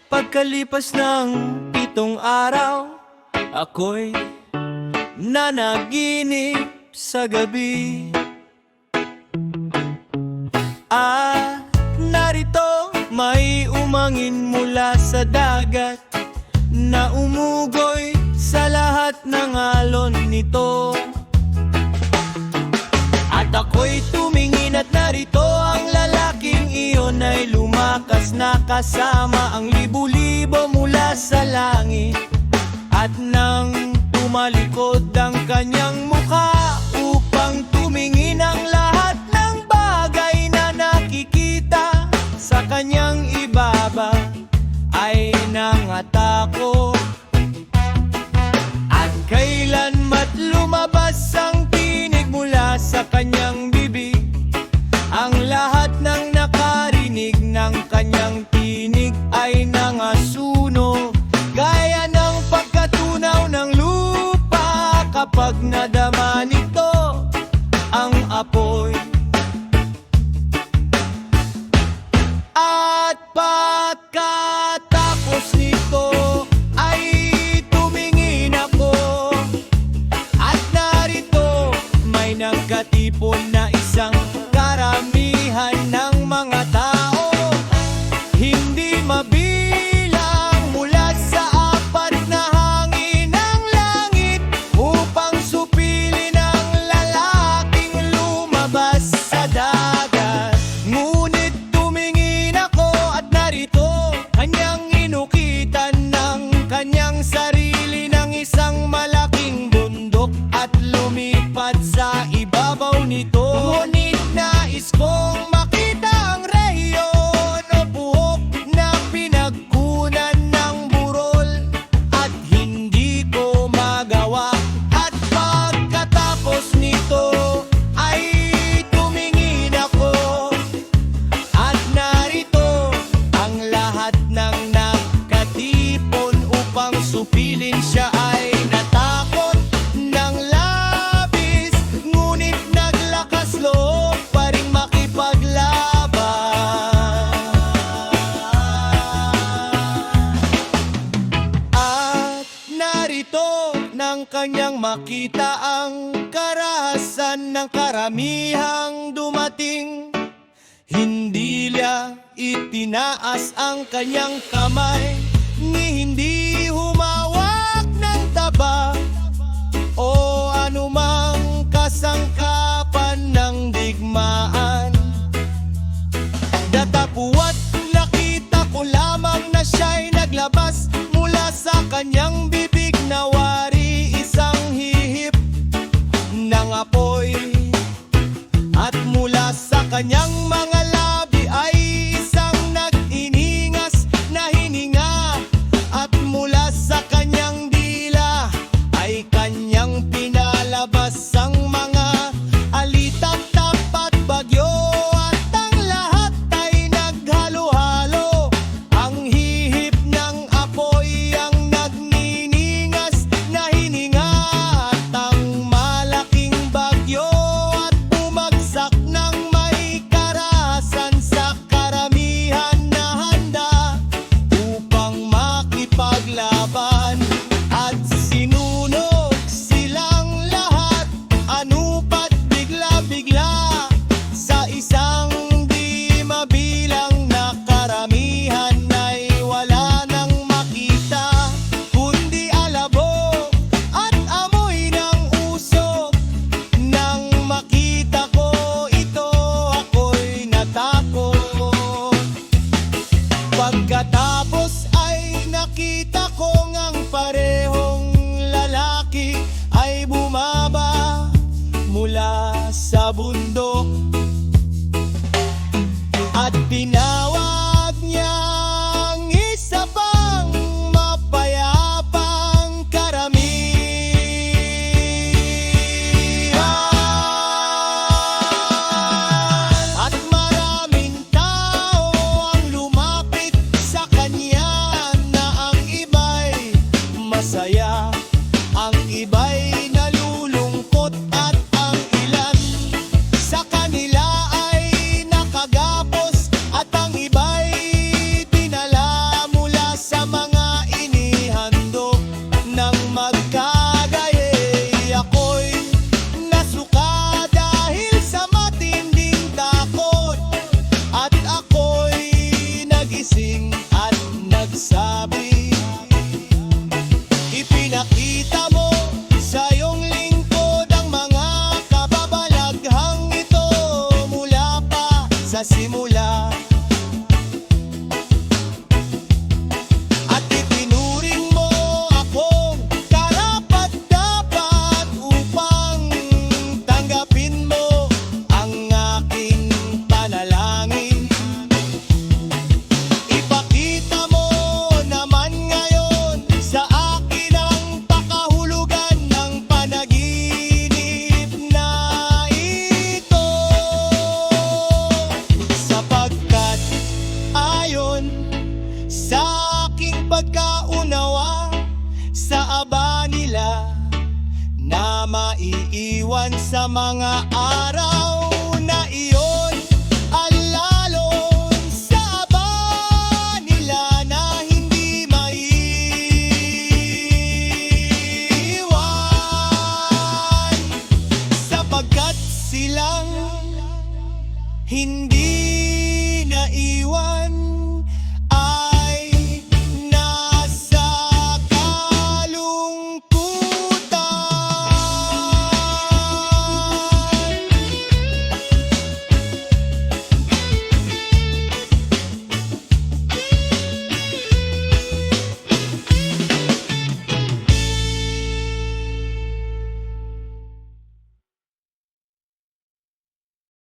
Pagkalipas ng 7 araw, ako'y nanaginip sa gabi. At narito may umangin mula sa dagat na umugoy sa lahat ng alon nito. At ako'y tumingin at narito ang lalaking iyon ay lumakas na kasama ang libu-libo mula sa langit. At nang tumalikod ang kanyang mukha upang tumingin ang lahat ng bagay na nakikita sa kanyang ibaba ay nangatakot. At kailanmat lumabas ang tinig mula sa kanyang bibig, ang lahat ng nakarinig ng kanyang tinig ay nangasunog, gaya ng pagkatunaw ng lupa kapag nadama nito ang apoy. At pagkatapos nito ay tumingin ako, at narito may nagkatipon na isang karamihan ng mga tao, hindi mabilang mula sa 4 na hangin ng langit upang supilin ang lalaking lumabas sa dagat. Ngunit tumingin ako at narito kanyang inukitan ng kanyang sarili ng isang malaking bundok at lumipad sa ibabaw nito. Ngunit nais kong makita ang rehiyon o buhok na pinagkunan ng burol, at hindi ko magawa. At pagkatapos nito ay tumingin ako, at narito ang lahat ng nakatipon upang supilin siya ay natakot ng labis, ngunit naglakas loob pa ring makipaglaban. At narito nang kanyang makita ang karahasan ng karamihang dumating, hindi niya itinaas ang kanyang kamay, ni hindi humawak ng taba o anumang kasangkapan ng digmaan. Datapuat nakita ko lamang na siya'y naglabas mula sa kanyang bibig na wari isang hihip ng apoy, at mula sa kanyang mga labi ay isang nag-iningas na hininga, at mula sa kanyang dila ay kanyang pinalabas ang mga alitap-tap at bagyo, at ang lahat ay naghalo-halo. Ang hihip ng apoy ang nagniningas na hininga, at ang malaking bagyo at bumagsak ng may karahasan sa karamihan na handa upang makipaglaban. At sinunog silang lahat, anupat bigla-bigla, sa isang di mabilang na karamihan ay wala nang makita, kundi alabo at amoy ng usok. Nang makita ko ito, ako'y natakot. Pagkatapos ay nakita ko ngang parehong lalaki ay bumaba mula sa bundok, at tinawag niyang isa pang mapayapang karamihan. At maraming tao ang lumapit sa kanya, pagkaunawa sa aba nila na maiiwan sa mga araw